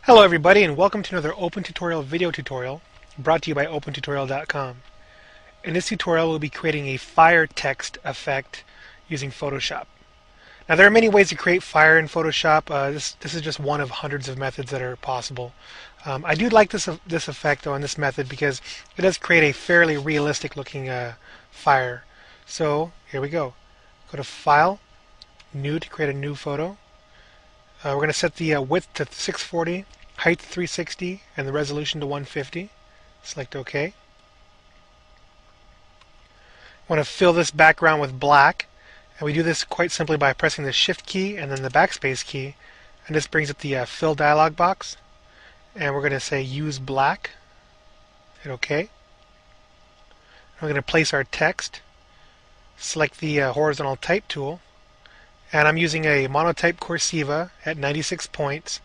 Hello everybody and welcome to another Open Tutorial video tutorial brought to you by OpenTutorial.com. In this tutorial we'll be creating a fire text effect using Photoshop. Now there are many ways to create fire in Photoshop. This is just one of hundreds of methods that are possible. I do like this effect though in this method because it does create a fairly realistic looking fire. So here we go. Go to File, New to create a new photo. We're going to set the width to 640, height 360, and the resolution to 150. Select OK. Want to fill this background with black, and we do this quite simply by pressing the Shift key and then the backspace key, and this brings up the Fill dialog box. And we're going to say Use Black. Hit OK. We're going to place our text. Select the horizontal type tool. And I'm using a monotype cursiva at 96 points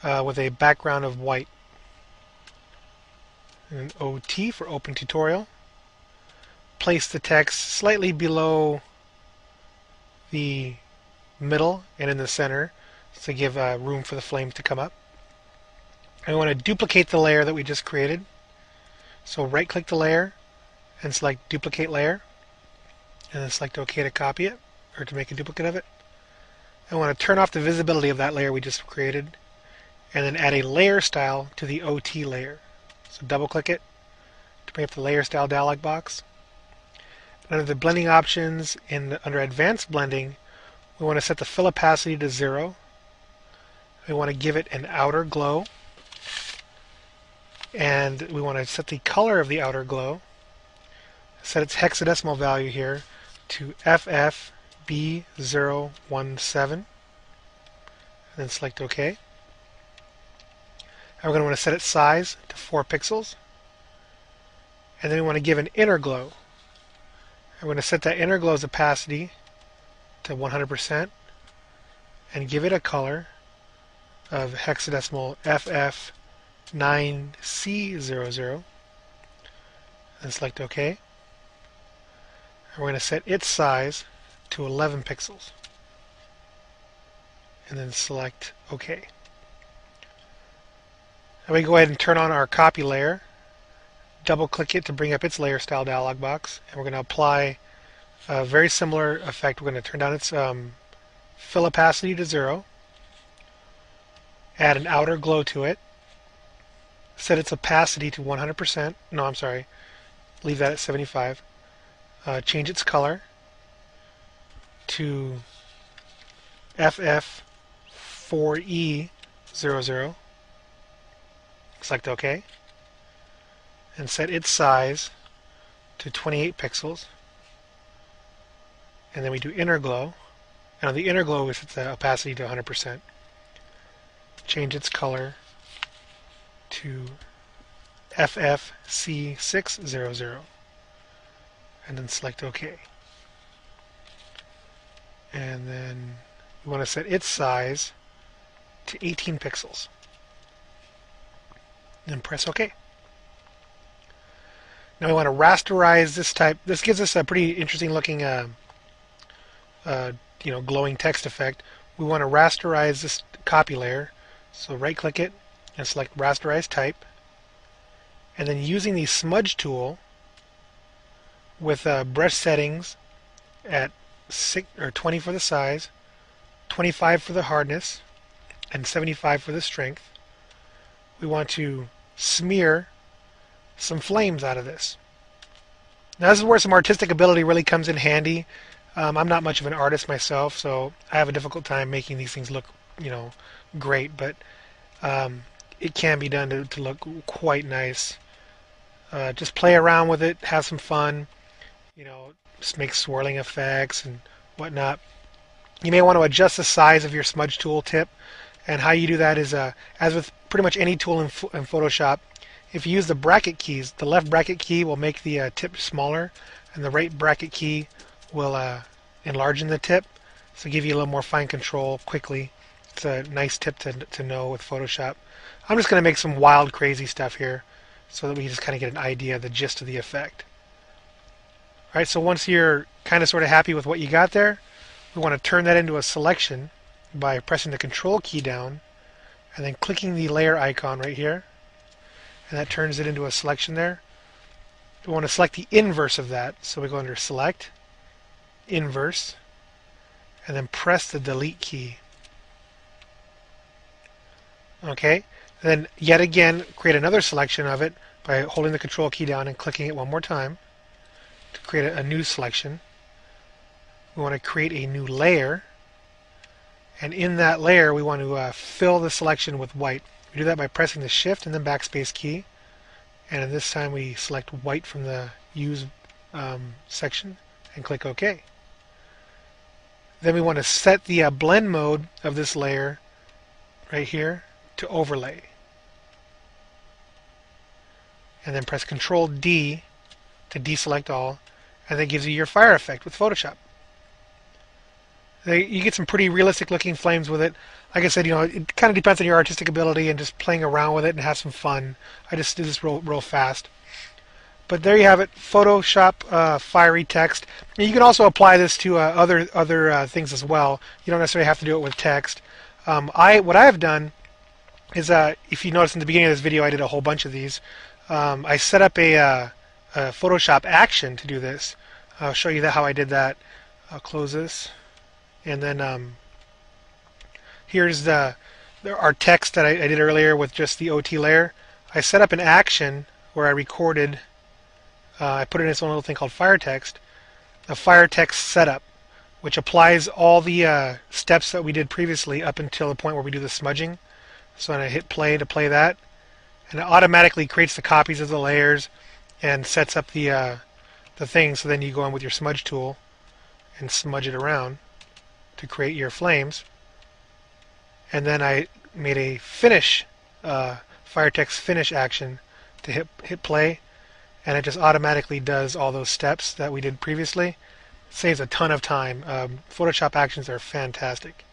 with a background of white. And OT for Open Tutorial. Place the text slightly below the middle and in the center to give room for the flame to come up. And we want to duplicate the layer that we just created. So right click the layer and select Duplicate Layer. And then select OK to copy it, or to make a duplicate of it. I want to turn off the visibility of that layer we just created, and then add a layer style to the OT layer. So double click it to bring up the layer style dialog box. And under the blending options under advanced blending, we want to set the fill opacity to 0. We want to give it an outer glow, and we want to set the color of the outer glow. Set its hexadecimal value here to FFB017, and then select OK. And we're going to want to set its size to 4 pixels, and then we want to give an inner glow. We're going to set that inner glow's opacity to 100% and give it a color of hexadecimal FF9C00, and select OK. And we're going to set its size to 11 pixels. And then select OK. Now we go ahead and turn on our copy layer. Double click it to bring up its layer style dialog box. And we're going to apply a very similar effect. We're going to turn down its fill opacity to 0. Add an outer glow to it. Set its opacity to 100%. No, I'm sorry. Leave that at 75. Change its color to FF4E00. Select OK. And set its size to 28 pixels. And then we do inner glow. And on the inner glow, we set the opacity to 100%. Change its color to FFC600. And then select OK. And then we want to set its size to 18 pixels. Then press OK. Now we want to rasterize this type. This gives us a pretty interesting looking glowing text effect. We want to rasterize this copy layer. So right click it and select rasterize type. And then using the smudge tool with brush settings at 20 for the size, 25 for the hardness, and 75 for the strength, we want to smear some flames out of this. Now this is where some artistic ability really comes in handy. I'm not much of an artist myself, so I have a difficult time making these things look, great, but it can be done to look quite nice. Just play around with it, have some fun. Just make swirling effects and whatnot. You may want to adjust the size of your smudge tool tip, and how you do that is, as with pretty much any tool in Photoshop, if you use the bracket keys, the left bracket key will make the tip smaller, and the right bracket key will enlarge the tip, so give you a little more fine control quickly. It's a nice tip to know with Photoshop. I'm just going to make some wild, crazy stuff here, so that we just kind of get an idea of the gist of the effect. Alright, so once you're kind of sort of happy with what you got there, we want to turn that into a selection by pressing the Control key down and then clicking the layer icon right here, and that turns it into a selection there. We want to select the inverse of that, so we go under Select, Inverse, and then press the Delete key. Okay, then yet again create another selection of it by holding the Control key down and clicking it one more time to create a new selection. We want to create a new layer, and in that layer we want to fill the selection with white. We do that by pressing the Shift and then Backspace key, and this time we select white from the Use section and click OK. Then we want to set the blend mode of this layer right here to overlay, and then press Control D to deselect all, and that gives you your fire effect with Photoshop. You get some pretty realistic looking flames with it. Like I said, it kind of depends on your artistic ability and just playing around with it and have some fun. I just did this real fast. But there you have it, Photoshop fiery text. And you can also apply this to other things as well. You don't necessarily have to do it with text. What I've done is, if you notice in the beginning of this video, I did a whole bunch of these. I set up a Photoshop action to do this. I'll show you how I did that. I'll close this. And then here's our text that I did earlier with just the OT layer. I set up an action where I recorded, I put in this one little thing called fire text, a fire text setup, which applies all the steps that we did previously up until the point where we do the smudging. So I hit play to play that, and it automatically creates the copies of the layers and sets up the thing. So then you go in with your smudge tool and smudge it around to create your flames. And then I made a finish, fire text finish action to hit play, and it just automatically does all those steps that we did previously. It saves a ton of time. Photoshop actions are fantastic.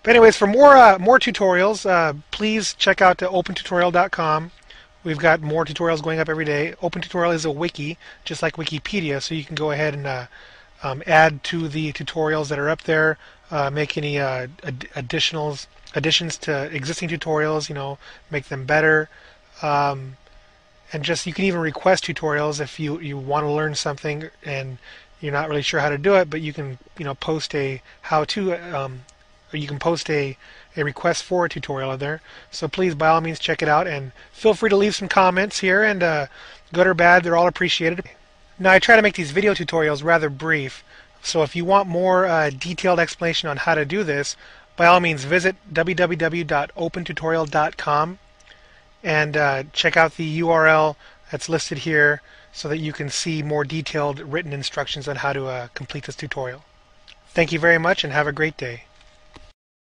But anyways, for more tutorials, please check out opentutorial.com. We've got more tutorials going up every day. Open Tutorial is a wiki, just like Wikipedia, so you can go ahead and add to the tutorials that are up there, make any additions to existing tutorials, make them better, and just you can even request tutorials if you want to learn something and you're not really sure how to do it, but you can post a how-to, or you can post a request for a tutorial in there. So please, by all means, check it out, and feel free to leave some comments here, and good or bad, they're all appreciated. Now, I try to make these video tutorials rather brief, so if you want more detailed explanation on how to do this, by all means visit www.opentutorial.com and check out the URL that's listed here so that you can see more detailed written instructions on how to complete this tutorial. Thank you very much and have a great day.